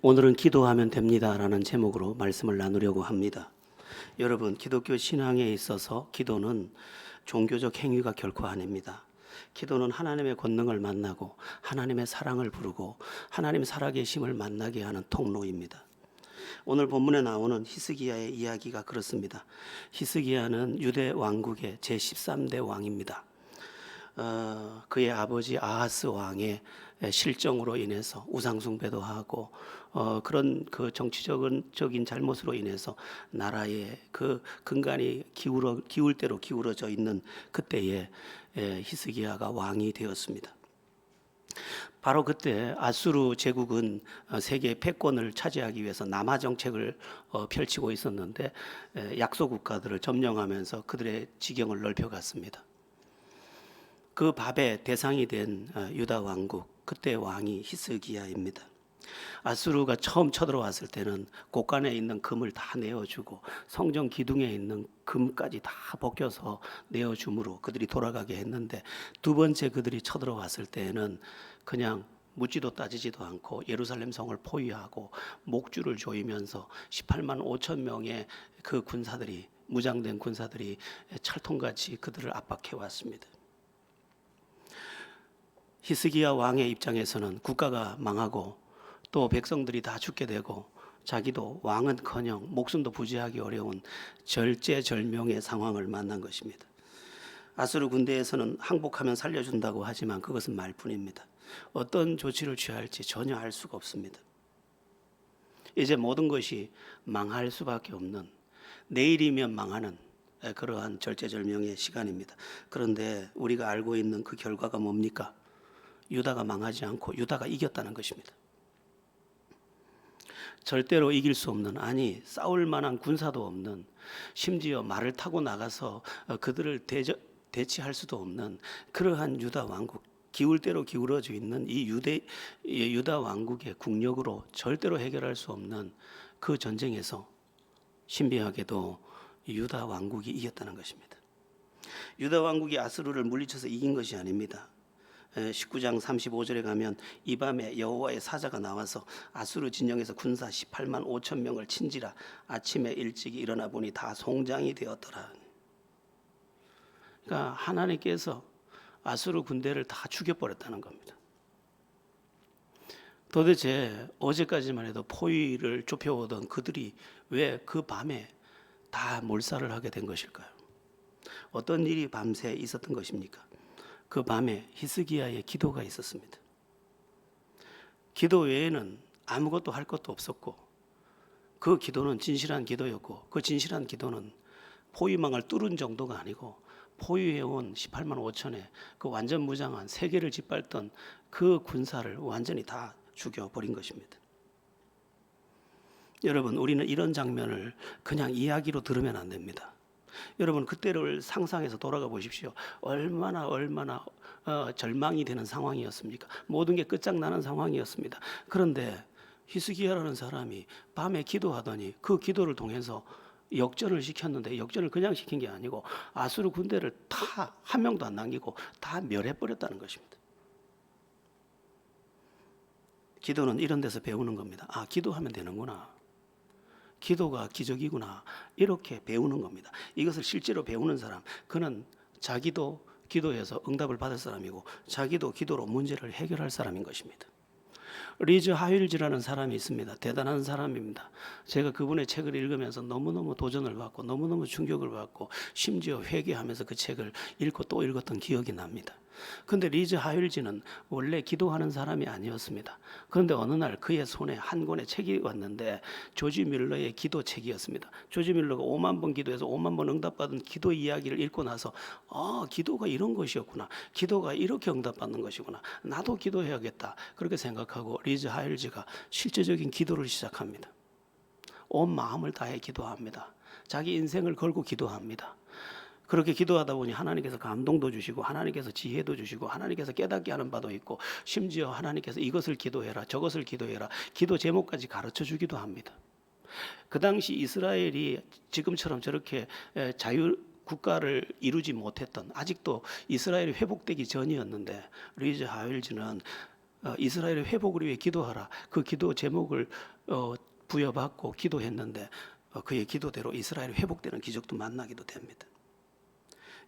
오늘은 기도하면 됩니다라는 제목으로 말씀을 나누려고 합니다. 여러분, 기독교 신앙에 있어서 기도는 종교적 행위가 결코 아닙니다. 기도는 하나님의 권능을 만나고 하나님의 사랑을 부르고 하나님 살아계심을 만나게 하는 통로입니다. 오늘 본문에 나오는 히스기야의 이야기가 그렇습니다. 히스기야는 유대 왕국의 제13대 왕입니다. 그의 아버지 아하스 왕의 실정으로 인해서 우상숭배도 하고 그런 그 정치적인 잘못으로 인해서 나라의 그 근간이 기울 대로 기울어져 있는 그때에 히스기야가 왕이 되었습니다. 바로 그때 아수르 제국은 세계 패권을 차지하기 위해서 남하 정책을 펼치고 있었는데 약소 국가들을 점령하면서 그들의 지경을 넓혀갔습니다. 그 밥의 대상이 된 유다 왕국, 그때 왕이 히스기야입니다. 아수르가 처음 쳐들어왔을 때는 곳간에 있는 금을 다 내어주고 성전 기둥에 있는 금까지 다 벗겨서 내어줌으로 그들이 돌아가게 했는데, 두 번째 그들이 쳐들어왔을 때에는 그냥 묻지도 따지지도 않고 예루살렘 성을 포위하고 목줄을 조이면서 18만 5천 명의 그 군사들이, 무장된 군사들이 철통같이 그들을 압박해 왔습니다. 히스기야 왕의 입장에서는 국가가 망하고 또 백성들이 다 죽게 되고 자기도 왕은커녕 목숨도 부지하기 어려운 절제절명의 상황을 만난 것입니다. 아수르 군대에서는 항복하면 살려준다고 하지만 그것은 말뿐입니다. 어떤 조치를 취할지 전혀 알 수가 없습니다. 이제 모든 것이 망할 수밖에 없는, 내일이면 망하는 그러한 절제절명의 시간입니다. 그런데 우리가 알고 있는 그 결과가 뭡니까? 유다가 망하지 않고 유다가 이겼다는 것입니다. 절대로 이길 수 없는, 아니 싸울 만한 군사도 없는, 심지어 말을 타고 나가서 그들을 대치할 수도 없는 그러한 유다 왕국, 기울 대로 기울어져 있는 이 유다 왕국의 국력으로 절대로 해결할 수 없는 그 전쟁에서 신비하게도 유다 왕국이 이겼다는 것입니다. 유다 왕국이 아수르를 물리쳐서 이긴 것이 아닙니다. 19장 35절에 가면 이 밤에 여호와의 사자가 나와서 아수르 진영에서 군사 18만 5천 명을 친지라 아침에 일찍 일어나 보니 다 송장이 되었더라. 그러니까 하나님께서 아수르 군대를 다 죽여버렸다는 겁니다. 도대체 어제까지만 해도 포위를 좁혀오던 그들이 왜 그 밤에 다 몰살을 하게 된 것일까요? 어떤 일이 밤새 있었던 것입니까? 그 밤에 히스기야의 기도가 있었습니다. 기도 외에는 아무것도 할 것도 없었고, 그 기도는 진실한 기도였고, 그 진실한 기도는 포위망을 뚫은 정도가 아니고 포위해온 18만 5천의 그 완전 무장한 세계를 짓밟던 그 군사를 완전히 다 죽여버린 것입니다. 여러분, 우리는 이런 장면을 그냥 이야기로 들으면 안 됩니다. 여러분, 그때를 상상해서 돌아가 보십시오. 얼마나 절망이 되는 상황이었습니까? 모든 게 끝장나는 상황이었습니다. 그런데 히스기야라는 사람이 밤에 기도하더니 그 기도를 통해서 역전을 시켰는데, 역전을 그냥 시킨 게 아니고 아수르 군대를 다 한 명도 안 남기고 다 멸해버렸다는 것입니다. 기도는 이런 데서 배우는 겁니다. 아, 기도하면 되는구나. 기도가 기적이구나. 이렇게 배우는 겁니다. 이것을 실제로 배우는 사람, 그는 자기도 기도해서 응답을 받을 사람이고 자기도 기도로 문제를 해결할 사람인 것입니다. 리즈 하윌즈라는 사람이 있습니다. 대단한 사람입니다. 제가 그분의 책을 읽으면서 너무너무 도전을 받고 너무너무 충격을 받고 심지어 회개하면서 그 책을 읽고 또 읽었던 기억이 납니다. 그런데 리즈 하윌즈는 원래 기도하는 사람이 아니었습니다. 그런데 어느 날 그의 손에 한 권의 책이 왔는데 조지 뮬러의 기도책이었습니다. 조지 뮬러가 5만 번 기도해서 5만 번 응답받은 기도 이야기를 읽고 나서 기도가 이런 것이었구나. 기도가 이렇게 응답받는 것이구나. 나도 기도해야겠다. 그렇게 생각하고 리즈 하윌즈가 실제적인 기도를 시작합니다. 온 마음을 다해 기도합니다. 자기 인생을 걸고 기도합니다. 그렇게 기도하다 보니 하나님께서 감동도 주시고 하나님께서 지혜도 주시고 하나님께서 깨닫게 하는 바도 있고 심지어 하나님께서 이것을 기도해라 저것을 기도해라 기도 제목까지 가르쳐 주기도 합니다. 그 당시 이스라엘이 지금처럼 저렇게 자유 국가를 이루지 못했던, 아직도 이스라엘이 회복되기 전이었는데 리즈 하윌즈는 이스라엘의 회복을 위해 기도하라. 그 기도 제목을 부여받고 기도했는데 그의 기도대로 이스라엘이 회복되는 기적도 만나기도 됩니다.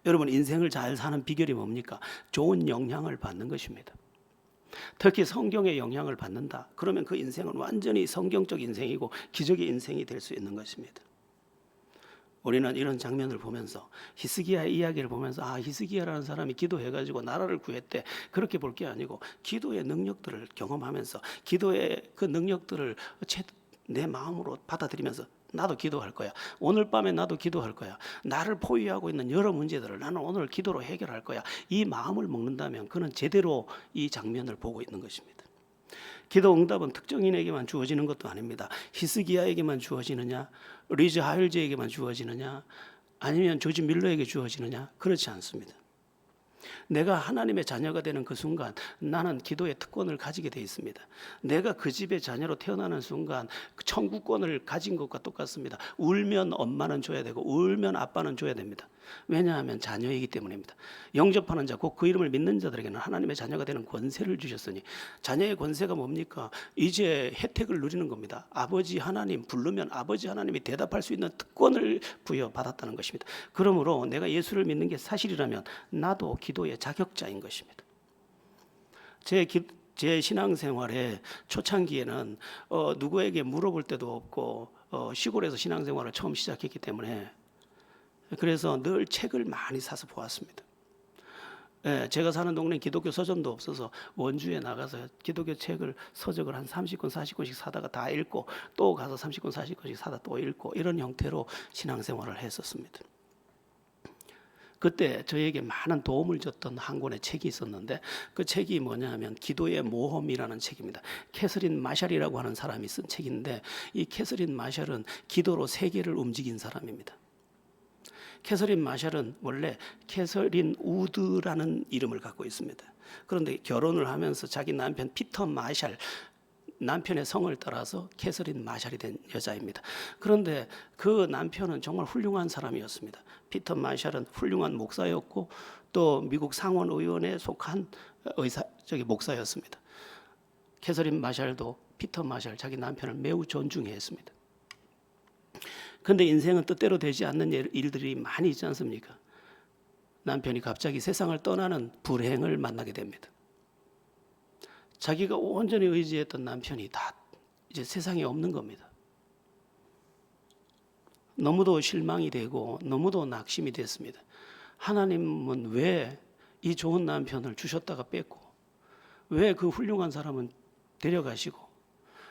여러분, 인생을 잘 사는 비결이 뭡니까? 좋은 영향을 받는 것입니다. 특히 성경의 영향을 받는다. 그러면 그 인생은 완전히 성경적 인생이고 기적의 인생이 될 수 있는 것입니다. 우리는 이런 장면을 보면서 히스기야의 이야기를 보면서 히스기야라는 사람이 기도해가지고 나라를 구했대, 그렇게 볼 게 아니고 기도의 능력들을 경험하면서 기도의 그 능력들을 내 마음으로 받아들이면서 나도 기도할 거야. 오늘 밤에 나도 기도할 거야. 나를 포위하고 있는 여러 문제들을 나는 오늘 기도로 해결할 거야. 이 마음을 먹는다면 그는 제대로 이 장면을 보고 있는 것입니다. 기도 응답은 특정인에게만 주어지는 것도 아닙니다. 히스기야에게만 주어지느냐, 리즈 하일즈에게만 주어지느냐, 아니면 조지 밀러에게 주어지느냐, 그렇지 않습니다. 내가 하나님의 자녀가 되는 그 순간 나는 기도의 특권을 가지게 돼 있습니다. 내가 그 집의 자녀로 태어나는 순간 그 천국권을 가진 것과 똑같습니다. 울면 엄마는 줘야 되고 울면 아빠는 줘야 됩니다. 왜냐하면 자녀이기 때문입니다. 영접하는 자, 곧 그 이름을 믿는 자들에게는 하나님의 자녀가 되는 권세를 주셨으니, 자녀의 권세가 뭡니까? 이제 혜택을 누리는 겁니다. 아버지 하나님 부르면 아버지 하나님이 대답할 수 있는 특권을 부여받았다는 것입니다. 그러므로 내가 예수를 믿는 게 사실이라면 나도 기도의 자격자인 것입니다. 제 신앙생활의 초창기에는 누구에게 물어볼 데도 없고 시골에서 신앙생활을 처음 시작했기 때문에 그래서 늘 책을 많이 사서 보았습니다. 제가 사는 동네에 기독교 서점도 없어서 원주에 나가서 기독교 책을 서적을 한 30권 40권씩 사다가 다 읽고 또 가서 30권 40권씩 사다 또 읽고 이런 형태로 신앙생활을 했었습니다. 그때 저에게 많은 도움을 줬던 한 권의 책이 있었는데 그 책이 뭐냐면 기도의 모험이라는 책입니다. 캐서린 마샬이라고 하는 사람이 쓴 책인데 이 캐서린 마샬은 기도로 세계를 움직인 사람입니다. 캐서린 마샬은 원래 캐서린 우드라는 이름을 갖고 있습니다. 그런데 결혼을 하면서 자기 남편 피터 마샬, 남편의 성을 따라서 캐서린 마샬이 된 여자입니다. 그런데 그 남편은 정말 훌륭한 사람이었습니다. 피터 마샬은 훌륭한 목사였고 또 미국 상원의원에 속한 목사였습니다. 캐서린 마샬도 피터 마샬 자기 남편을 매우 존중했습니다. 그런데 인생은 뜻대로 되지 않는 일들이 많이 있지 않습니까? 남편이 갑자기 세상을 떠나는 불행을 만나게 됩니다. 자기가 온전히 의지했던 남편이 다 이제 세상에 없는 겁니다. 너무도 실망이 되고 너무도 낙심이 됐습니다. 하나님은 왜 이 좋은 남편을 주셨다가 뺐고 왜 그 훌륭한 사람은 데려가시고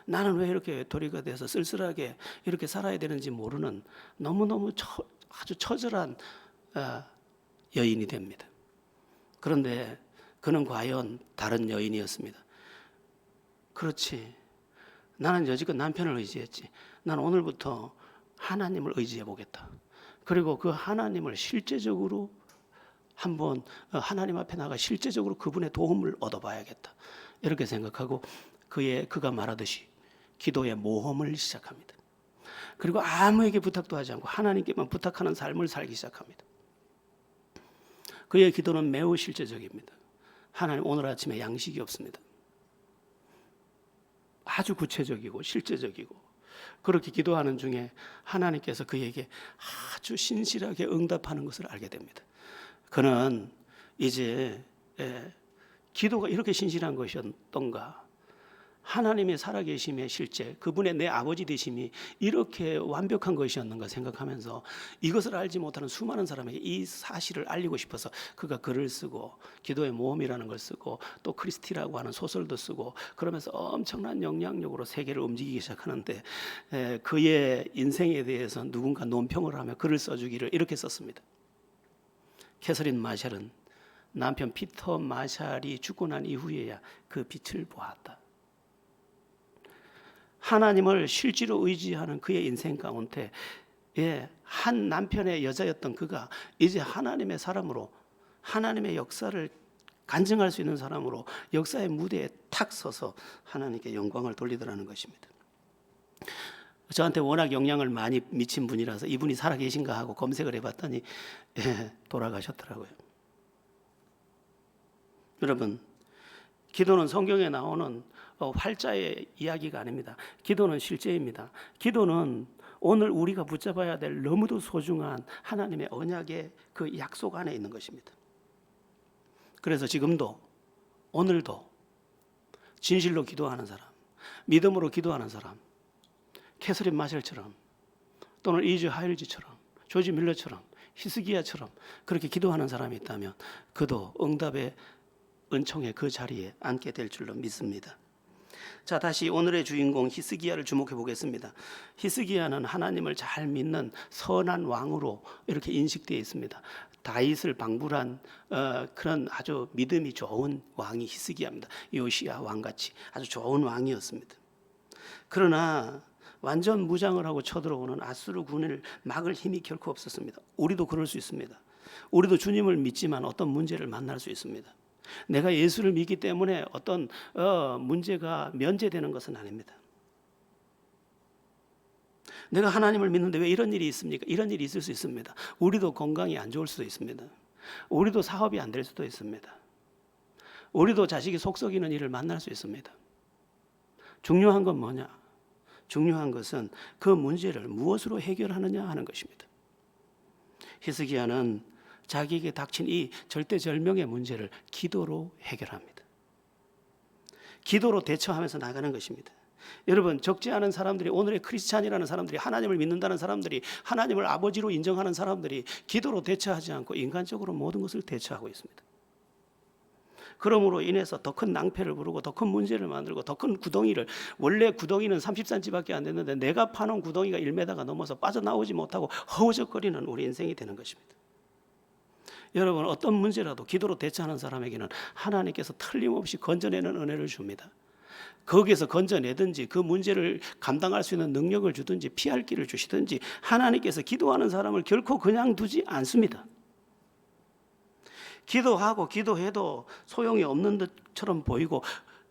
나는 왜 이렇게 외톨이가 돼서 쓸쓸하게 이렇게 살아야 되는지 모르는 너무너무 아주 처절한 여인이 됩니다. 그런데 그는 과연 다른 여인이었습니다. 그렇지. 나는 여지껏 남편을 의지했지. 난 오늘부터 하나님을 의지해 보겠다. 그리고 그 하나님을 실제적으로 한번 하나님 앞에 나가 실제적으로 그분의 도움을 얻어봐야겠다. 이렇게 생각하고 그가 말하듯이 기도의 모험을 시작합니다. 그리고 아무에게 부탁도 하지 않고 하나님께만 부탁하는 삶을 살기 시작합니다. 그의 기도는 매우 실제적입니다. 하나님, 오늘 아침에 양식이 없습니다. 아주 구체적이고 실제적이고 그렇게 기도하는 중에 하나님께서 그에게 아주 신실하게 응답하는 것을 알게 됩니다. 그는 이제 기도가 이렇게 신실한 것이었던가, 하나님의 살아계심의 실제, 그분의 내 아버지 되심이 이렇게 완벽한 것이었는가 생각하면서 이것을 알지 못하는 수많은 사람에게 이 사실을 알리고 싶어서 그가 글을 쓰고 기도의 모험이라는 걸 쓰고 또 크리스티라고 하는 소설도 쓰고 그러면서 엄청난 영향력으로 세계를 움직이기 시작하는데 그의 인생에 대해서 누군가 논평을 하며 글을 써주기를 이렇게 썼습니다. 캐서린 마샬은 남편 피터 마샬이 죽고 난 이후에야 그 빛을 보았다. 하나님을 실제로 의지하는 그의 인생 가운데 한 남편의 여자였던 그가 이제 하나님의 사람으로 하나님의 역사를 간증할 수 있는 사람으로 역사의 무대에 탁 서서 하나님께 영광을 돌리더라는 것입니다. 저한테 워낙 영향을 많이 미친 분이라서 이분이 살아계신가 하고 검색을 해봤더니 돌아가셨더라고요. 여러분, 기도는 성경에 나오는 활자의 이야기가 아닙니다. 기도는 실제입니다. 기도는 오늘 우리가 붙잡아야 될 너무도 소중한 하나님의 언약의 그 약속 안에 있는 것입니다. 그래서 지금도 오늘도 진실로 기도하는 사람, 믿음으로 기도하는 사람, 캐서린 마셜처럼 또는 이즈 하일지처럼 조지 밀러처럼 히스기야처럼 그렇게 기도하는 사람이 있다면 그도 응답의 은총의 그 자리에 앉게 될 줄로 믿습니다. 자, 다시 오늘의 주인공 히스기야를 주목해 보겠습니다. 히스기야는 하나님을 잘 믿는 선한 왕으로 이렇게 인식되어 있습니다. 다윗을 방불한 그런 아주 믿음이 좋은 왕이 히스기야입니다. 요시야 왕같이 아주 좋은 왕이었습니다. 그러나 완전 무장을 하고 쳐들어오는 아수르 군을 막을 힘이 결코 없었습니다. 우리도 그럴 수 있습니다. 우리도 주님을 믿지만 어떤 문제를 만날 수 있습니다. 내가 예수를 믿기 때문에 어떤 문제가 면제되는 것은 아닙니다. 내가 하나님을 믿는데 왜 이런 일이 있습니까? 이런 일이 있을 수 있습니다. 우리도 건강이 안 좋을 수도 있습니다. 우리도 사업이 안 될 수도 있습니다. 우리도 자식이 속 썩이는 일을 만날 수 있습니다. 중요한 건 뭐냐? 중요한 것은 그 문제를 무엇으로 해결하느냐 하는 것입니다. 히스기야는 자기에게 닥친 이 절대절명의 문제를 기도로 해결합니다. 기도로 대처하면서 나가는 것입니다. 여러분, 적지 않은 사람들이, 오늘의 크리스찬이라는 사람들이, 하나님을 믿는다는 사람들이, 하나님을 아버지로 인정하는 사람들이 기도로 대처하지 않고 인간적으로 모든 것을 대처하고 있습니다. 그러므로 인해서 더 큰 낭패를 부르고 더 큰 문제를 만들고 더 큰 구덩이를, 원래 구덩이는 30cm밖에 안 됐는데 내가 파놓은 구덩이가 1m가 넘어서 빠져나오지 못하고 허우적거리는 우리 인생이 되는 것입니다. 여러분, 어떤 문제라도 기도로 대처하는 사람에게는 하나님께서 틀림없이 건져내는 은혜를 줍니다. 거기에서 건져내든지 그 문제를 감당할 수 있는 능력을 주든지 피할 길을 주시든지 하나님께서 기도하는 사람을 결코 그냥 두지 않습니다. 기도하고 기도해도 소용이 없는 것처럼 보이고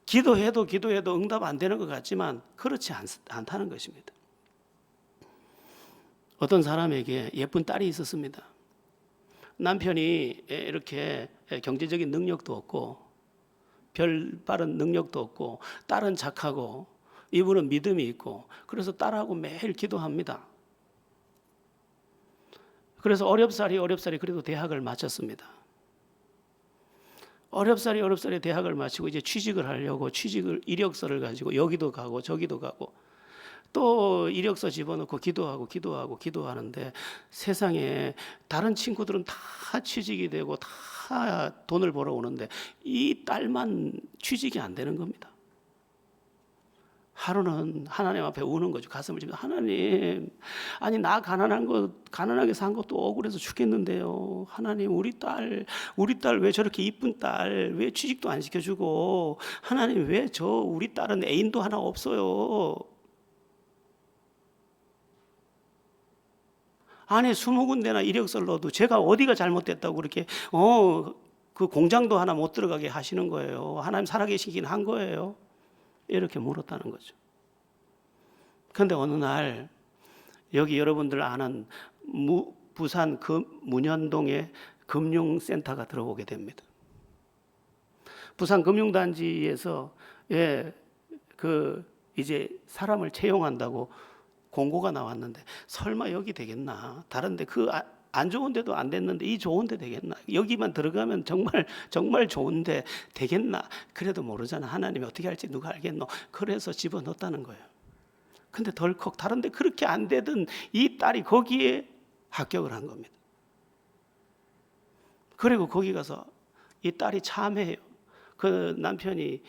기도해도 응답 안 되는 것 같지만 그렇지 않다는 것입니다. 어떤 사람에게 예쁜 딸이 있었습니다. 남편이 이렇게 경제적인 능력도 없고 별 바른 능력도 없고 딸은 착하고 이분은 믿음이 있고 그래서 딸하고 매일 기도합니다. 그래서 어렵사리 그래도 대학을 마쳤습니다. 어렵사리 대학을 마치고 이제 취직을 하려고 이력서를 가지고 여기도 가고 저기도 가고 또 이력서 집어넣고 기도하는데 세상에 다른 친구들은 다 취직이 되고 다 돈을 벌어오는데 이 딸만 취직이 안 되는 겁니다. 하루는 하나님 앞에 우는 거죠. 가슴을 치면서 하나님, 아니 나 가난하게 산 것도 억울해서 죽겠는데요. 하나님, 우리 딸 왜 저렇게 이쁜 딸 왜 취직도 안 시켜주고, 하나님 왜 우리 딸은 애인도 하나 없어요. 안에 20군데나 이력서를 넣어도 제가 어디가 잘못됐다고 그렇게 그 공장도 하나 못 들어가게 하시는 거예요. 하나님 살아계시긴 한 거예요. 이렇게 물었다는 거죠. 그런데 어느 날 여기 여러분들 아는 부산 문현동에 금융센터가 들어오게 됩니다. 부산 금융단지에서 이제 사람을 채용한다고 공고가 나왔는데 설마 여기 되겠나? 다른데 안 좋은 데도 안 됐는데 이 좋은 데 되겠나? 여기만 들어가면 정말 좋은데 되겠나? 그래도 모르잖아. 하나님이 어떻게 할지 누가 알겠노? 그래서 집어넣었다는 거예요. 근데 덜컥 다른 데 그렇게 안 되던 이 딸이 거기에 합격을 한 겁니다. 그리고 거기 가서 이 딸이 참해요. 그 남편이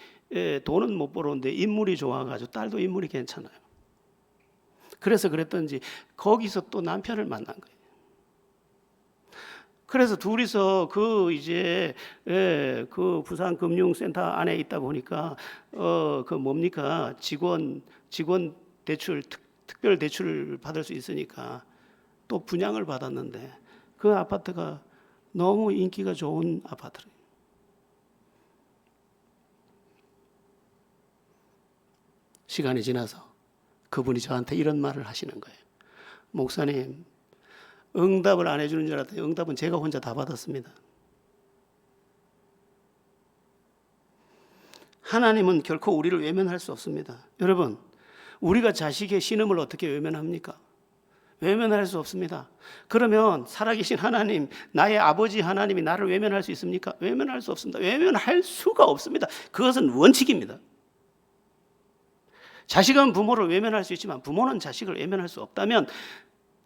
돈은 못 벌었는데 인물이 좋아가지고 딸도 인물이 괜찮아요. 그래서 그랬던지 거기서 또 남편을 만난 거예요. 그래서 둘이서 그 부산 금융센터 안에 있다 보니까 직원 대출, 특별 대출을 받을 수 있으니까 또 분양을 받았는데 그 아파트가 너무 인기가 좋은 아파트예요. 시간이 지나서 그분이 저한테 이런 말을 하시는 거예요. 목사님, 응답을 안 해주는 줄 알았더니 응답은 제가 혼자 다 받았습니다. 하나님은 결코 우리를 외면할 수 없습니다. 여러분, 우리가 자식의 신음을 어떻게 외면합니까? 외면할 수 없습니다. 그러면 살아계신 하나님, 나의 아버지 하나님이 나를 외면할 수 있습니까? 외면할 수 없습니다. 외면할 수가 없습니다. 그것은 원칙입니다. 자식은 부모를 외면할 수 있지만 부모는 자식을 외면할 수 없다면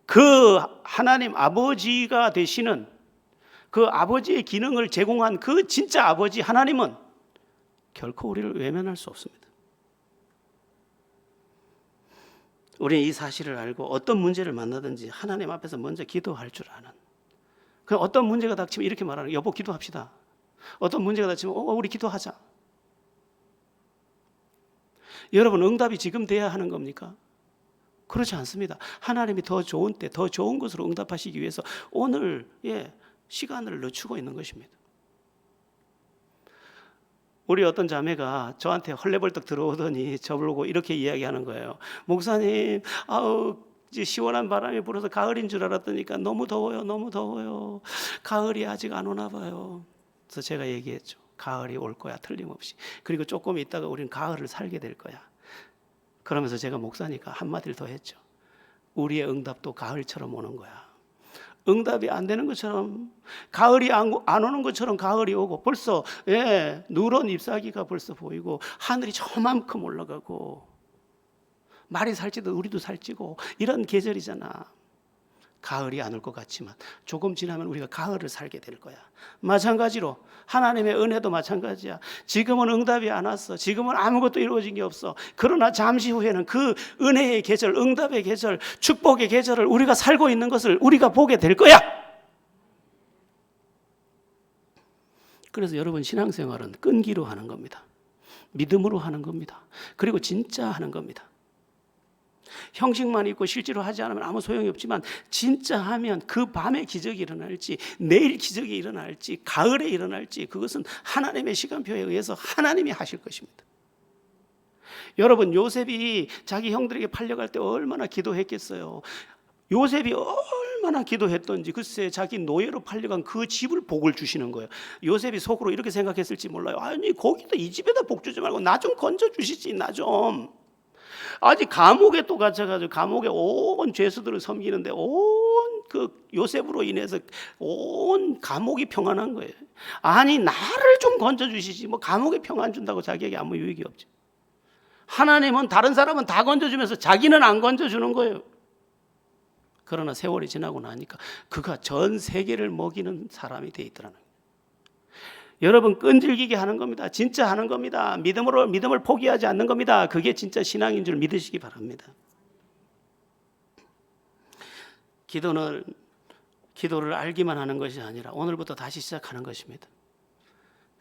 그 하나님 아버지가 되시는 그 아버지의 기능을 제공한 그 진짜 아버지 하나님은 결코 우리를 외면할 수 없습니다. 우리는 이 사실을 알고 어떤 문제를 만나든지 하나님 앞에서 먼저 기도할 줄 아는, 그냥 어떤 문제가 닥치면 이렇게 말하는, 여보 기도합시다. 어떤 문제가 닥치면 우리 기도하자. 여러분, 응답이 지금 돼야 하는 겁니까? 그렇지 않습니다. 하나님이 더 좋은 때 더 좋은 것으로 응답하시기 위해서 오늘 시간을 늦추고 있는 것입니다. 우리 어떤 자매가 저한테 헐레벌떡 들어오더니 저보고 이렇게 이야기하는 거예요. 목사님, 이제 시원한 바람이 불어서 가을인 줄 알았더니까 너무 더워요. 너무 더워요. 가을이 아직 안 오나 봐요. 그래서 제가 얘기했죠. 가을이 올 거야, 틀림없이. 그리고 조금 있다가 우리는 가을을 살게 될 거야. 그러면서 제가 목사니까 한마디를 더 했죠. 우리의 응답도 가을처럼 오는 거야. 응답이 안 되는 것처럼, 가을이 안 오는 것처럼 가을이 오고, 벌써 누런 잎사귀가 벌써 보이고, 하늘이 저만큼 올라가고, 말이 살찌듯 우리도 살찌고, 이런 계절이잖아. 가을이 안 올 것 같지만 조금 지나면 우리가 가을을 살게 될 거야. 마찬가지로 하나님의 은혜도 마찬가지야. 지금은 응답이 안 왔어. 지금은 아무것도 이루어진 게 없어. 그러나 잠시 후에는 그 은혜의 계절, 응답의 계절, 축복의 계절을 우리가 살고 있는 것을 우리가 보게 될 거야. 그래서 여러분, 신앙생활은 끈기로 하는 겁니다. 믿음으로 하는 겁니다. 그리고 진짜 하는 겁니다. 형식만 있고 실제로 하지 않으면 아무 소용이 없지만 진짜 하면 그 밤에 기적이 일어날지, 내일 기적이 일어날지, 가을에 일어날지, 그것은 하나님의 시간표에 의해서 하나님이 하실 것입니다. 여러분, 요셉이 자기 형들에게 팔려갈 때 얼마나 기도했겠어요. 요셉이 얼마나 기도했던지, 글쎄 자기 노예로 팔려간 그 집을 복을 주시는 거예요. 요셉이 속으로 이렇게 생각했을지 몰라요. 아니, 거기다 이 집에다 복 주지 말고 나 좀 건져 주시지, 나 좀. 아직 감옥에 또 갇혀가지고 감옥에 온 죄수들을 섬기는데 온 그 요셉으로 인해서 온 감옥이 평안한 거예요. 아니, 나를 좀 건져주시지, 뭐 감옥에 평안 준다고 자기에게 아무 유익이 없죠. 하나님은 다른 사람은 다 건져주면서 자기는 안 건져주는 거예요. 그러나 세월이 지나고 나니까 그가 전 세계를 먹이는 사람이 돼 있더라는 거예요. 여러분, 끈질기게 하는 겁니다. 진짜 하는 겁니다. 믿음을 포기하지 않는 겁니다. 그게 진짜 신앙인 줄 믿으시기 바랍니다. 기도를 알기만 하는 것이 아니라 오늘부터 다시 시작하는 것입니다.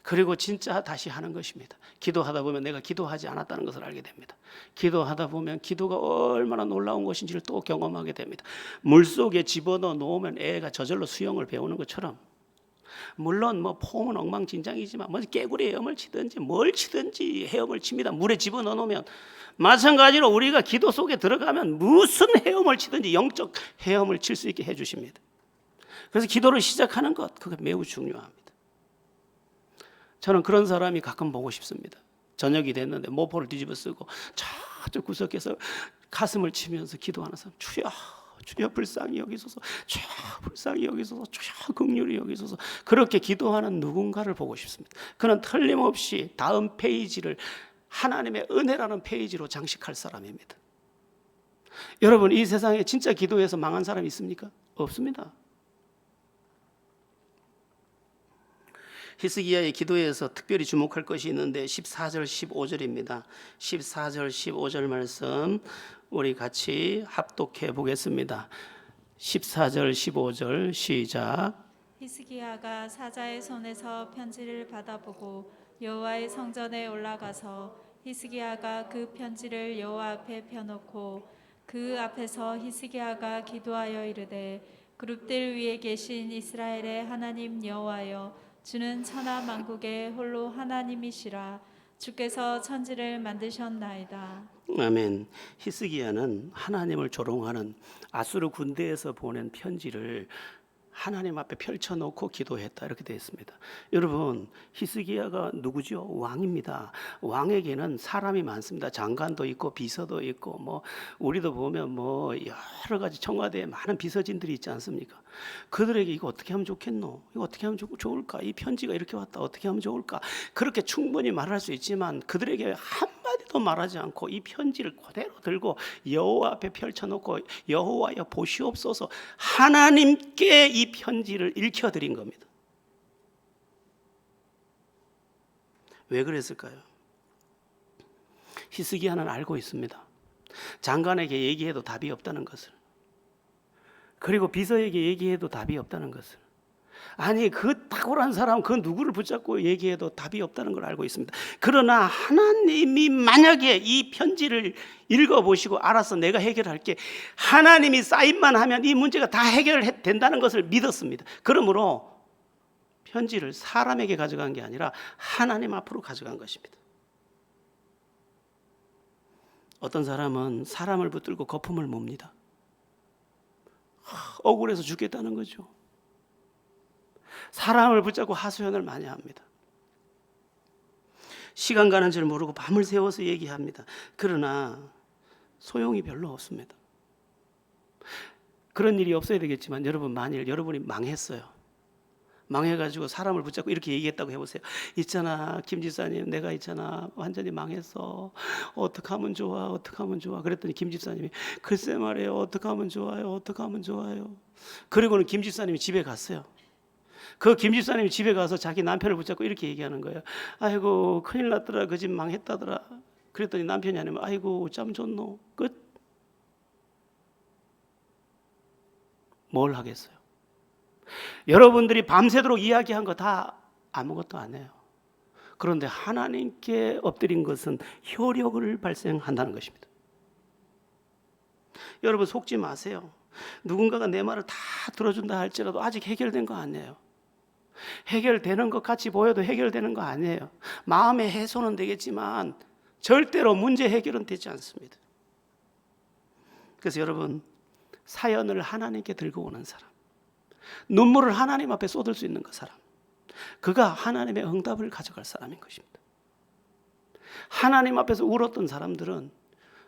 그리고 진짜 다시 하는 것입니다. 기도하다 보면 내가 기도하지 않았다는 것을 알게 됩니다. 기도하다 보면 기도가 얼마나 놀라운 것인지를 또 경험하게 됩니다. 물속에 집어넣어 놓으면 애가 저절로 수영을 배우는 것처럼, 물론 뭐 폼은 엉망진창이지만 뭐 깨구리 헤엄을 치든지 뭘 치든지 헤엄을 칩니다. 물에 집어넣어 놓으면. 마찬가지로 우리가 기도 속에 들어가면 무슨 헤엄을 치든지 영적 헤엄을 칠 수 있게 해주십니다. 그래서 기도를 시작하는 것, 그게 매우 중요합니다. 저는 그런 사람이 가끔 보고 싶습니다. 저녁이 됐는데 모포를 뒤집어 쓰고 저쪽 구석에서 가슴을 치면서 기도하는 사람. 주여 불쌍히 여기소서, 주여 불쌍히 여기소서, 주여 긍휼히 여기소서. 그렇게 기도하는 누군가를 보고 싶습니다. 그는 틀림없이 다음 페이지를 하나님의 은혜라는 페이지로 장식할 사람입니다. 여러분, 이 세상에 진짜 기도해서 망한 사람이 있습니까? 없습니다. 히스기야의 기도에서 특별히 주목할 것이 있는데 14절 15절입니다. 14절 15절 말씀 우리 같이 합독해 보겠습니다. 14절 15절 시작. 히스기야가 사자의 손에서 편지를 받아보고 여호와의 성전에 올라가서 히스기야가 그 편지를 여호와 앞에 펴놓고 그 앞에서 히스기야가 기도하여 이르되 그룹들 위에 계신 이스라엘의 하나님 여호와여, 주는 천하 만국의 홀로 하나님이시라. 주께서 천지를 만드셨나이다. 아멘. 히스기야는 하나님을 조롱하는 아수르 군대에서 보낸 편지를 하나님 앞에 펼쳐놓고 기도했다 이렇게 되어 있습니다. 여러분, 히스기야가 누구죠? 왕입니다. 왕에게는 사람이 많습니다. 장관도 있고 비서도 있고 뭐 우리도 보면 뭐 여러 가지 청와대에 많은 비서진들이 있지 않습니까? 그들에게 이거 어떻게 하면 좋겠노? 이거 어떻게 하면 좋을까? 이 편지가 이렇게 왔다. 어떻게 하면 좋을까? 그렇게 충분히 말할 수 있지만 그들에게 한마디도 말하지 않고 이 편지를 그대로 들고 여호와 앞에 펼쳐놓고 여호와여 보시옵소서, 하나님께 이 편지를 읽혀드린 겁니다. 왜 그랬을까요? 히스기야는 알고 있습니다. 장관에게 얘기해도 답이 없다는 것을, 그리고 비서에게 얘기해도 답이 없다는 것을, 아니 그 탁월한 사람 그 누구를 붙잡고 얘기해도 답이 없다는 걸 알고 있습니다. 그러나 하나님이 만약에 이 편지를 읽어보시고 알아서 내가 해결할게, 하나님이 사인만 하면 이 문제가 다 해결된다는 것을 믿었습니다. 그러므로 편지를 사람에게 가져간 게 아니라 하나님 앞으로 가져간 것입니다. 어떤 사람은 사람을 붙들고 거품을 몹니다. 억울해서 죽겠다는 거죠. 사람을 붙잡고 하소연을 많이 합니다. 시간 가는 줄 모르고 밤을 새워서 얘기합니다. 그러나 소용이 별로 없습니다. 그런 일이 없어야 되겠지만 여러분, 만일 여러분이 망했어요. 망해가지고 사람을 붙잡고 이렇게 얘기했다고 해보세요. 있잖아 김 집사님, 내가 있잖아 완전히 망했어. 어떻게 하면 좋아? 어떻게 하면 좋아? 그랬더니 김 집사님이 글쎄 말이에요. 어떻게 하면 좋아요? 어떻게 하면 좋아요? 그리고는 김 집사님이 집에 갔어요. 그 김 집사님이 집에 가서 자기 남편을 붙잡고 이렇게 얘기하는 거예요. 아이고 큰일 났더라. 그 집 망했다더라. 그랬더니 남편이 아니면 아이고 참 좋노. 끝. 뭘 하겠어요? 여러분들이 밤새도록 이야기한 거 다 아무것도 안 해요. 그런데 하나님께 엎드린 것은 효력을 발생한다는 것입니다. 여러분 속지 마세요. 누군가가 내 말을 다 들어준다 할지라도 아직 해결된 거 아니에요. 해결되는 것 같이 보여도 해결되는 거 아니에요. 마음의 해소는 되겠지만 절대로 문제 해결은 되지 않습니다. 그래서 여러분, 사연을 하나님께 들고 오는 사람, 눈물을 하나님 앞에 쏟을 수 있는 그 사람, 그가 하나님의 응답을 가져갈 사람인 것입니다. 하나님 앞에서 울었던 사람들은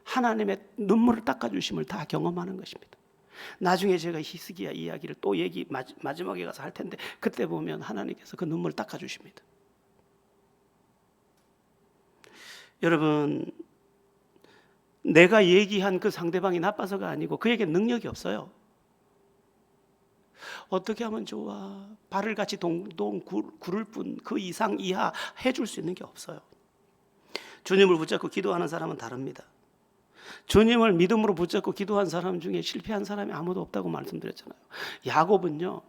하나님의 눈물을 닦아주심을 다 경험하는 것입니다. 나중에 제가 히스기야 이야기를 또 마지막에 가서 할 텐데 그때 보면 하나님께서 그 눈물을 닦아주십니다. 여러분, 내가 얘기한 그 상대방이 나빠서가 아니고 그에게 능력이 없어요. 어떻게 하면 좋아? 발을 같이 동동 구를 뿐 그 이상 이하 해줄 수 있는 게 없어요. 주님을 붙잡고 기도하는 사람은 다릅니다. 주님을 믿음으로 붙잡고 기도한 사람 중에 실패한 사람이 아무도 없다고 말씀드렸잖아요. 야곱은요,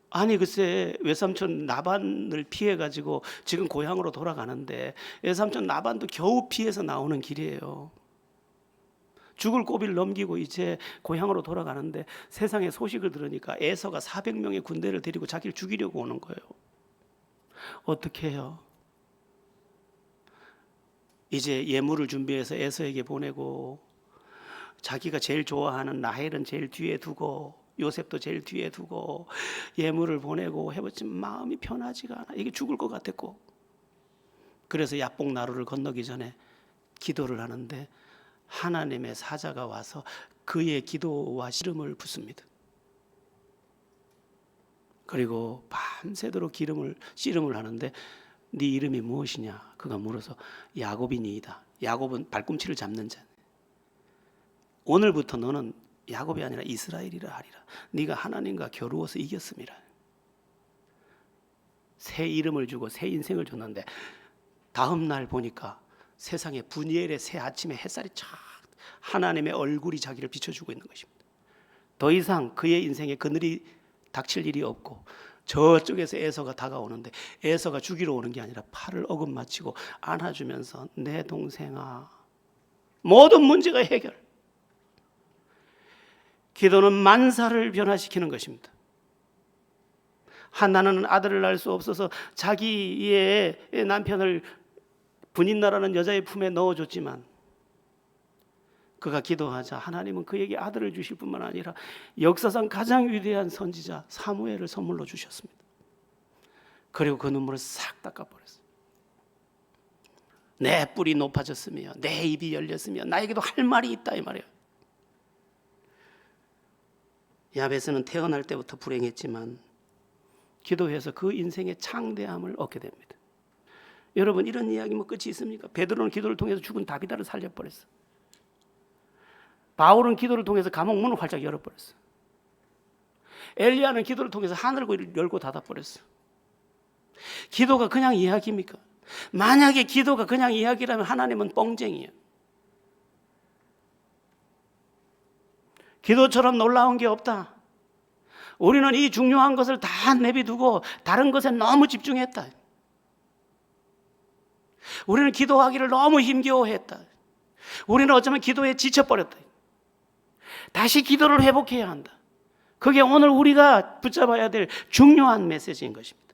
아니 글쎄 외삼촌 나반을 피해가지고 지금 고향으로 돌아가는데 외삼촌 나반도 겨우 피해서 나오는 길이에요. 죽을 고비를 넘기고 이제 고향으로 돌아가는데 세상에 소식을 들으니까 에서가 400명의 군대를 데리고 자기를 죽이려고 오는 거예요. 어떻게 해요? 이제 예물을 준비해서 에서에게 보내고 자기가 제일 좋아하는 라헬은 제일 뒤에 두고 요셉도 제일 뒤에 두고 예물을 보내고 해봤지만 마음이 편하지가 않아. 이게 죽을 것 같았고, 그래서 야복 나루를 건너기 전에 기도를 하는데 하나님의 사자가 와서 그의 기도와 씨름을 붓습니다. 그리고 밤새도록 씨름을 하는데 네 이름이 무엇이냐? 그가 물어서 야곱이니이다. 야곱은 발꿈치를 잡는 자. 오늘부터 너는 야곱이 아니라 이스라엘이라 하리라. 네가 하나님과 겨루어서 이겼음이라. 새 이름을 주고 새 인생을 줬는데 다음 날 보니까 세상에 분이엘의 새 아침에 햇살이 쫙 하나님의 얼굴이 자기를 비춰주고 있는 것입니다. 더 이상 그의 인생에 그늘이 닥칠 일이 없고 저쪽에서 에서가 다가오는데 에서가 죽이러 오는 게 아니라 팔을 어긋맞히고 안아주면서 내 동생아, 모든 문제가 해결. 기도는 만사를 변화시키는 것입니다. 한나는 아들을 낳을 수 없어서 자기의 남편을 분인나라는 여자의 품에 넣어줬지만 그가 기도하자 하나님은 그에게 아들을 주실 뿐만 아니라 역사상 가장 위대한 선지자 사무엘을 선물로 주셨습니다. 그리고 그 눈물을 싹 닦아버렸어요. 내 뿔이 높아졌으며 내 입이 열렸으며 나에게도 할 말이 있다 이 말이에요. 야베스는 태어날 때부터 불행했지만 기도해서 그 인생의 창대함을 얻게 됩니다. 여러분 이런 이야기 뭐 끝이 있습니까? 베드로는 기도를 통해서 죽은 다비다를 살려버렸어. 바울은 기도를 통해서 감옥 문을 활짝 열어버렸어. 엘리야는 기도를 통해서 하늘을 열고 닫아버렸어. 기도가 그냥 이야기입니까? 만약에 기도가 그냥 이야기라면 하나님은 뻥쟁이에요. 기도처럼 놀라운 게 없다. 우리는 이 중요한 것을 다 내비두고 다른 것에 너무 집중했다. 우리는 기도하기를 너무 힘겨워했다. 우리는 어쩌면 기도에 지쳐버렸다. 다시 기도를 회복해야 한다. 그게 오늘 우리가 붙잡아야 될 중요한 메시지인 것입니다.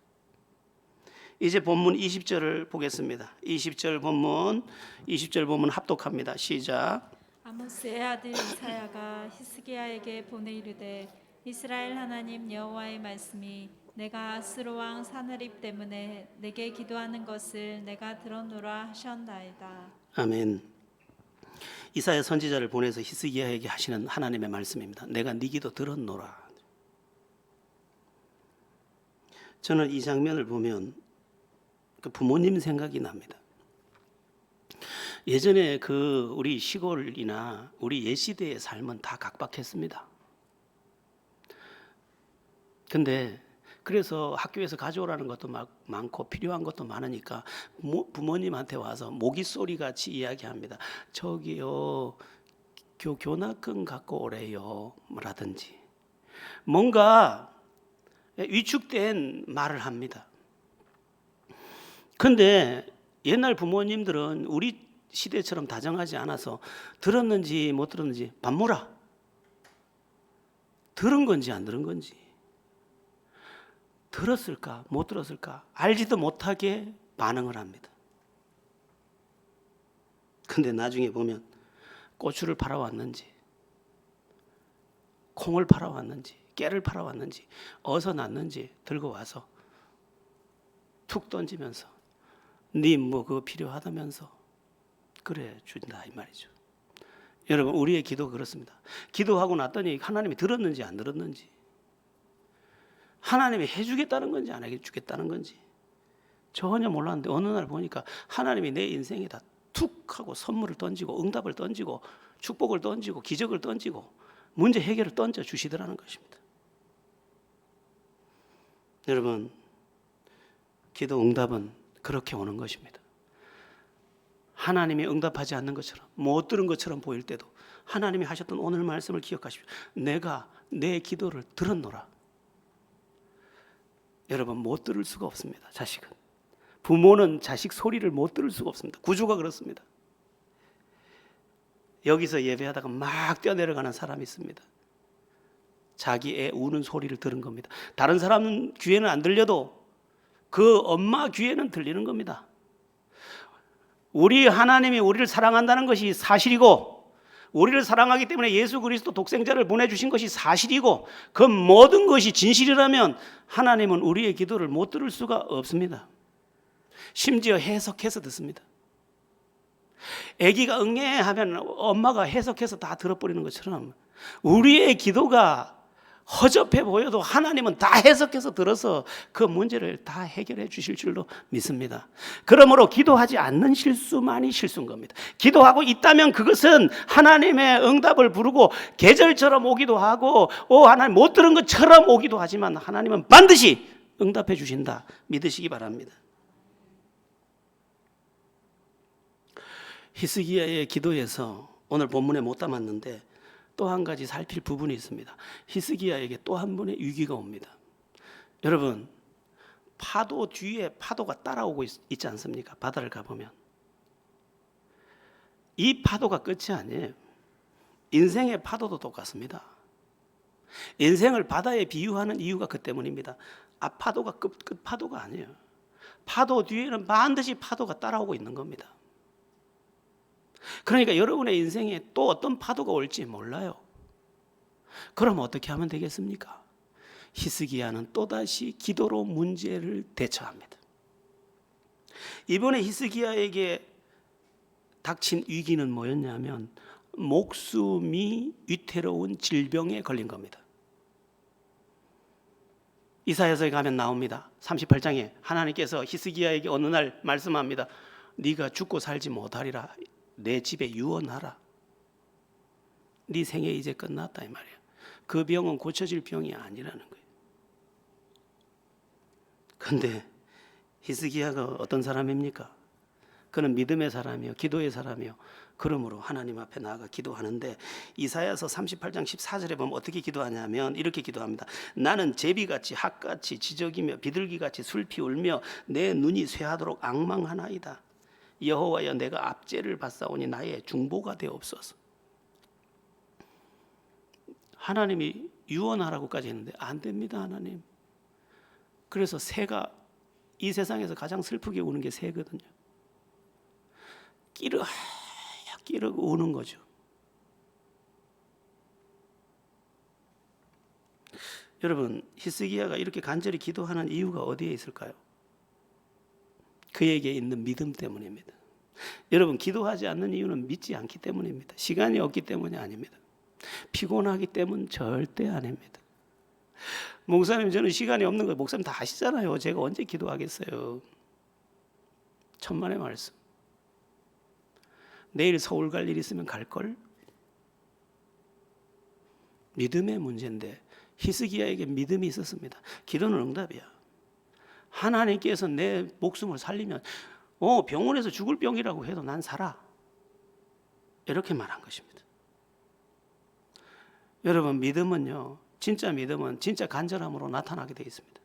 이제 본문 20절을 보겠습니다. 20절 본문 합독합니다. 시작. 아모스의 아들 이사야가 히스기야에게 보내 이르되 이스라엘 하나님 여호와의 말씀이 내가 아스로 왕 사느립 때문에 내게 기도하는 것을 내가 들었노라 하셨나이다. 아멘. 이사야 선지자를 보내서 히스기야에게 하시는 하나님의 말씀입니다. 내가 네 기도 들었노라. 저는 이 장면을 보면 그 부모님 생각이 납니다. 예전에 그 우리 시골이나 우리 옛시대의 삶은 다 각박했습니다. 근데 그래서 학교에서 가져오라는 것도 많고 필요한 것도 많으니까 부모님한테 와서 모기 소리 같이 이야기합니다. 저기요 교납금 갖고 오래요 라든지 뭔가 위축된 말을 합니다. 근데 옛날 부모님들은 우리 시대처럼 다정하지 않아서 들었는지 못 들었는지 밥 물어. 들은 건지 안 들은 건지 들었을까 못 들었을까 알지도 못하게 반응을 합니다. 근데 나중에 보면 고추를 팔아왔는지 콩을 팔아왔는지 깨를 팔아왔는지 어서 났는지 들고 와서 툭 던지면서 네 뭐 그거 필요하다면서 그래 준다 이 말이죠. 여러분 우리의 기도 그렇습니다. 기도하고 났더니 하나님이 들었는지 안 들었는지 하나님이 해주겠다는 건지 안 해주겠다는 건지 전혀 몰랐는데 어느 날 보니까 하나님이 내 인생에다 툭 하고 선물을 던지고 응답을 던지고 축복을 던지고 기적을 던지고 문제 해결을 던져 주시더라는 것입니다. 여러분 기도 응답은 그렇게 오는 것입니다. 하나님이 응답하지 않는 것처럼 못 들은 것처럼 보일 때도 하나님이 하셨던 오늘 말씀을 기억하십시오. 내가 내 기도를 들었노라. 여러분 못 들을 수가 없습니다. 자식은 부모는 자식 소리를 못 들을 수가 없습니다. 구조가 그렇습니다. 여기서 예배하다가 막 뛰어내려가는 사람이 있습니다. 자기 애 우는 소리를 들은 겁니다. 다른 사람은 귀에는 안 들려도 그 엄마 귀에는 들리는 겁니다. 우리 하나님이 우리를 사랑한다는 것이 사실이고 우리를 사랑하기 때문에 예수 그리스도 독생자를 보내주신 것이 사실이고 그 모든 것이 진실이라면 하나님은 우리의 기도를 못 들을 수가 없습니다. 심지어 해석해서 듣습니다. 아기가 응애하면 엄마가 해석해서 다 들어버리는 것처럼 우리의 기도가 허접해 보여도 하나님은 다 해석해서 들어서 그 문제를 다 해결해 주실 줄로 믿습니다. 그러므로 기도하지 않는 실수만이 실수인 겁니다. 기도하고 있다면 그것은 하나님의 응답을 부르고 계절처럼 오기도 하고 하나님 못 들은 것처럼 오기도 하지만 하나님은 반드시 응답해 주신다 믿으시기 바랍니다. 히스기야의 기도에서 오늘 본문에 못 담았는데 또 한 가지 살필 부분이 있습니다. 히스기야에게 또 한 번의 위기가 옵니다. 여러분 파도 뒤에 파도가 따라오고 있지 않습니까? 바다를 가보면 이 파도가 끝이 아니에요. 인생의 파도도 똑같습니다. 인생을 바다에 비유하는 이유가 그 때문입니다. 앞파도가 끝파도가 아니에요. 파도 뒤에는 반드시 파도가 따라오고 있는 겁니다. 그러니까 여러분의 인생에 또 어떤 파도가 올지 몰라요. 그럼 어떻게 하면 되겠습니까? 히스기야는 또다시 기도로 문제를 대처합니다. 이번에 히스기야에게 닥친 위기는 뭐였냐면 목숨이 위태로운 질병에 걸린 겁니다. 이사야서에 가면 나옵니다. 38장에 하나님께서 히스기야에게 어느 날 말씀합니다. 네가 죽고 살지 못하리라. 내 집에 유언하라. 네 생애 이제 끝났다 이 말이에요. 그 병은 고쳐질 병이 아니라는 거예요. 그런데 히스기야가 어떤 사람입니까? 그는 믿음의 사람이요, 기도의 사람이요. 그러므로 하나님 앞에 나아가 기도하는데 이사야서 38장 14절에 보면 어떻게 기도하냐면 이렇게 기도합니다. 나는 제비같이 학같이 지저귀며 비둘기같이 술피 울며 내 눈이 쇠하도록 앙망하나이다. 여호와여 내가 압제를 받사오니 나의 중보가 되옵소서. 하나님이 유언하라고까지 했는데 안 됩니다, 하나님. 그래서 새가 이 세상에서 가장 슬프게 우는 게 새거든요. 끼르륵 우는 거죠. 여러분, 히스기야가 이렇게 간절히 기도하는 이유가 어디에 있을까요? 그에게 있는 믿음 때문입니다. 여러분, 기도하지 않는 이유는 믿지 않기 때문입니다. 시간이 없기 때문이 아닙니다. 피곤하기 때문 절대 아닙니다. 목사님, 저는 시간이 없는 거 목사님 다 아시잖아요. 제가 언제 기도하겠어요? 천만의 말씀. 내일 서울 갈 일 있으면 갈걸? 믿음의 문제인데 히스기야에게 믿음이 있었습니다. 기도는 응답이야. 하나님께서 내 목숨을 살리면 병원에서 죽을 병이라고 해도 난 살아. 이렇게 말한 것입니다. 여러분, 믿음은요, 진짜 믿음은 진짜 간절함으로 나타나게 되어 있습니다.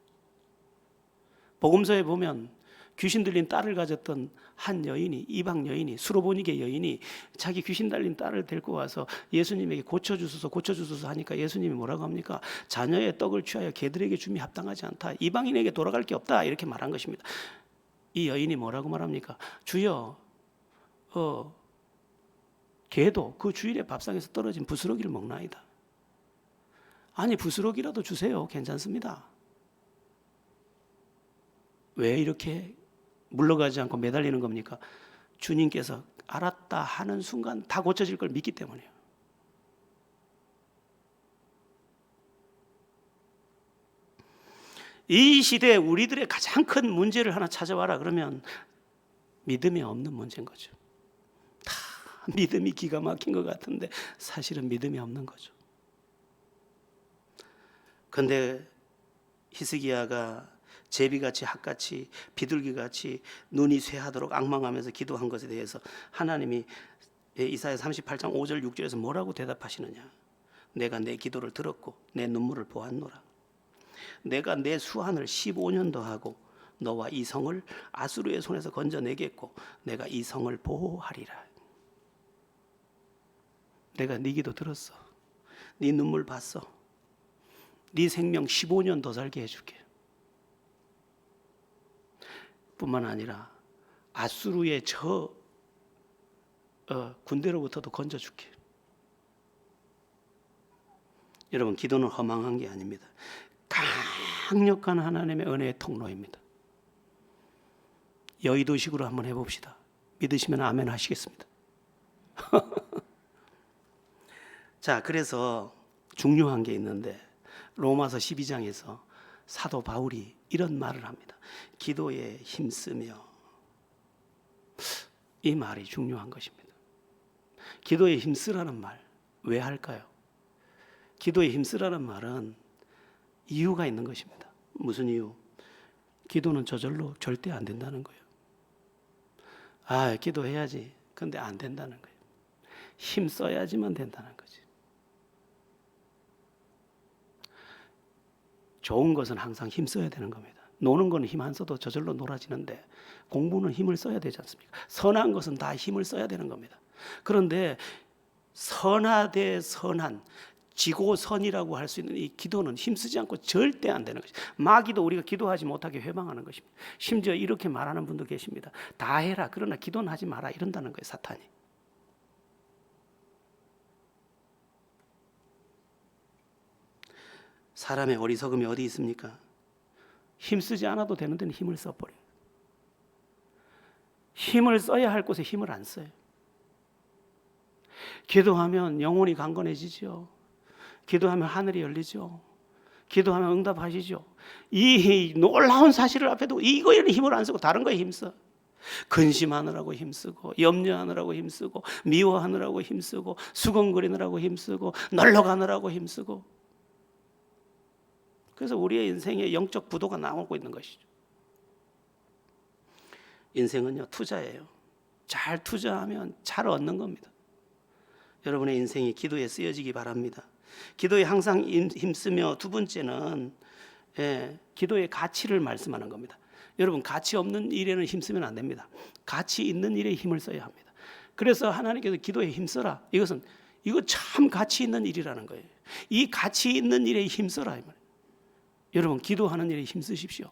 복음서에 보면 귀신 들린 딸을 가졌던 한 여인이, 이방 여인이, 수로보니게 여인이 자기 귀신 달린 딸을 데리고 와서 예수님에게 고쳐주소서 하니까 예수님이 뭐라고 합니까? 자녀의 떡을 취하여 개들에게 줌이 합당하지 않다. 이방인에게 돌아갈 게 없다. 이렇게 말한 것입니다. 이 여인이 뭐라고 말합니까? 주여, 개도 그 주일에 밥상에서 떨어진 부스러기를 먹나이다. 아니, 부스러기라도 주세요. 괜찮습니다. 왜 이렇게 물러가지 않고 매달리는 겁니까? 주님께서 알았다 하는 순간 다 고쳐질 걸 믿기 때문이에요. 이 시대에 우리들의 가장 큰 문제를 하나 찾아와라 그러면 믿음이 없는 문제인 거죠. 다 믿음이 기가 막힌 것 같은데 사실은 믿음이 없는 거죠. 그런데 히스기야가 제비같이 학같이 비둘기같이 눈이 쇠하도록 앙망하면서 기도한 것에 대해서 하나님이 이사야 38장 5절 6절에서 뭐라고 대답하시느냐? 내가 내 기도를 들었고 내 눈물을 보았노라. 내가 내 수한을 15년 더하고 너와 이 성을 아수르의 손에서 건져내겠고 내가 이 성을 보호하리라. 내가 네 기도 들었어. 네 눈물 봤어. 네 생명 15년 더 살게 해줄게. 뿐만 아니라 아수르의 저 군대로부터도 건져줄게. 여러분, 기도는 허망한 게 아닙니다. 강력한 하나님의 은혜의 통로입니다. 여의도식으로 한번 해봅시다. 믿으시면 아멘 하시겠습니다. 자, 그래서 중요한 게 있는데 로마서 12장에서 사도 바울이 이런 말을 합니다. 기도에 힘쓰며. 이 말이 중요한 것입니다. 기도에 힘쓰라는 말 왜 할까요? 기도에 힘쓰라는 말은 이유가 있는 것입니다. 무슨 이유? 기도는 저절로 절대 안 된다는 거예요. 기도해야지. 근데 안 된다는 거예요. 힘 써야지만 된다는 거지. 좋은 것은 항상 힘 써야 되는 겁니다. 노는 거는 힘 안 써도 저절로 놀아지는데 공부는 힘을 써야 되지 않습니까? 선한 것은 다 힘을 써야 되는 겁니다. 그런데 선하되 선한 지고선이라고 할 수 있는 이 기도는 힘쓰지 않고 절대 안 되는 것입니다. 마귀도 우리가 기도하지 못하게 회방하는 것입니다. 심지어 이렇게 말하는 분도 계십니다. 다 해라. 그러나 기도는 하지 마라. 이런다는 거예요, 사탄이. 사람의 어리석음이 어디 있습니까? 힘쓰지 않아도 되는 데는 힘을 써버려요. 힘을 써야 할 곳에 힘을 안 써요. 기도하면 영혼이 강건해지죠. 기도하면 하늘이 열리죠. 기도하면 응답하시죠. 이 놀라운 사실을 앞에 두고 이거에는 힘을 안 쓰고 다른 거에 힘써. 근심하느라고 힘쓰고, 염려하느라고 힘쓰고, 미워하느라고 힘쓰고, 수건거리느라고 힘쓰고, 놀러가느라고 힘쓰고. 그래서 우리의 인생에 영적 부도가 나오고 있는 것이죠. 인생은요, 투자예요. 잘 투자하면 잘 얻는 겁니다. 여러분의 인생이 기도에 쓰여지기 바랍니다. 기도에 항상 힘쓰며, 두 번째는 기도의 가치를 말씀하는 겁니다. 여러분, 가치 없는 일에는 힘쓰면 안 됩니다. 가치 있는 일에 힘을 써야 합니다. 그래서 하나님께서 기도에 힘써라. 이거 참 가치 있는 일이라는 거예요. 이 가치 있는 일에 힘써라 이 말이에요. 여러분, 기도하는 일에 힘쓰십시오.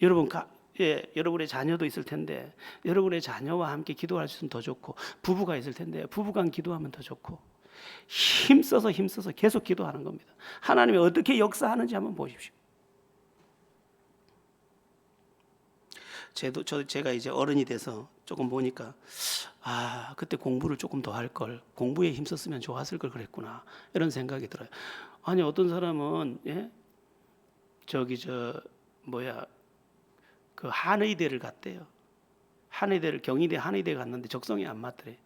여러분의 자녀도 있을 텐데 여러분의 자녀와 함께 기도할 수 있으면 더 좋고, 부부가 있을 텐데 부부간 기도하면 더 좋고, 힘써서 계속 기도하는 겁니다. 하나님이 어떻게 역사하는지 한번 보십시오. 제가 이제 어른이 돼서 조금 보니까 그때 공부를 조금 더 할 걸, 공부에 힘썼으면 좋았을 걸 그랬구나, 이런 생각이 들어요. 아니, 어떤 사람은 그 한의대를 갔대요. 경희대 한의대 갔는데 적성이 안 맞더래.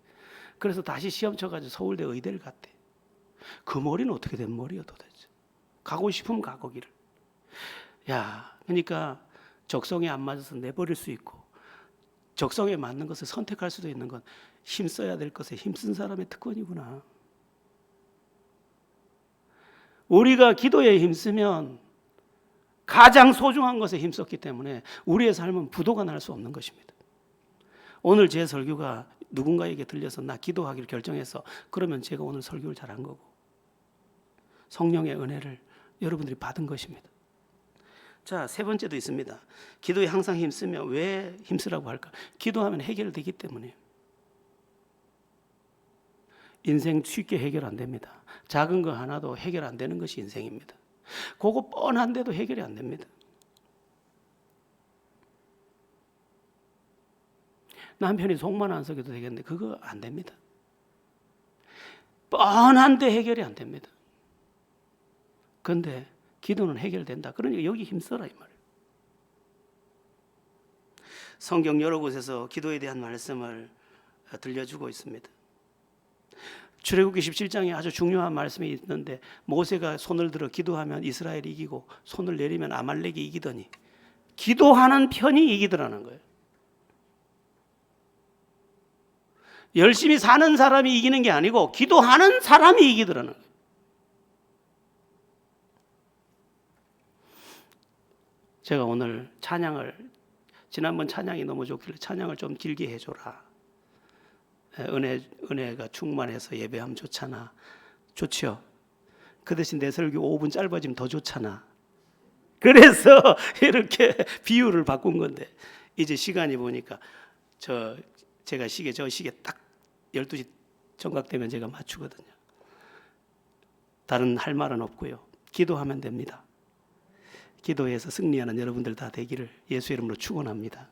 그래서 다시 시험 쳐가지고 서울대 의대를 갔대. 그 머리는 어떻게 된 머리야 도대체? 가고 싶으면 가거기를. 그러니까 적성에 안 맞아서 내버릴 수 있고, 적성에 맞는 것을 선택할 수도 있는 건 힘써야 될 것에 힘쓴 사람의 특권이구나. 우리가 기도에 힘쓰면 가장 소중한 것에 힘썼기 때문에 우리의 삶은 부도가 날 수 없는 것입니다. 오늘 제 설교가 누군가에게 들려서 나 기도하기를 결정해서, 그러면 제가 오늘 설교를 잘한 거고, 성령의 은혜를 여러분들이 받은 것입니다. 자, 세 번째도 있습니다. 기도에 항상 힘쓰면, 왜 힘쓰라고 할까? 기도하면 해결되기 때문에. 인생 쉽게 해결 안 됩니다. 작은 거 하나도 해결 안 되는 것이 인생입니다. 그거 뻔한데도 해결이 안 됩니다. 남편이 속만 안 썩여도 되겠는데 그거 안 됩니다. 뻔한데 해결이 안 됩니다. 그런데 기도는 해결된다. 그러니까 여기 힘써라 이 말이에요. 성경 여러 곳에서 기도에 대한 말씀을 들려주고 있습니다. 출애굽기 17장에 아주 중요한 말씀이 있는데, 모세가 손을 들어 기도하면 이스라엘이 이기고 손을 내리면 아말렉이 이기더니, 기도하는 편이 이기더라는 거예요. 열심히 사는 사람이 이기는 게 아니고 기도하는 사람이 이기더라는 거예요. 제가 오늘 지난번 찬양이 너무 좋길래 찬양을 좀 길게 해줘라. 은혜가 충만해서 예배하면 좋잖아. 좋죠. 그 대신 내 설교 5분 짧아지면 더 좋잖아. 그래서 이렇게 비유를 바꾼 건데, 이제 시간이 보니까 제가 저 시계 딱 12시 정각되면 제가 맞추거든요. 다른 할 말은 없고요. 기도하면 됩니다. 기도해서 승리하는 여러분들 다 되기를 예수의 이름으로 축원합니다.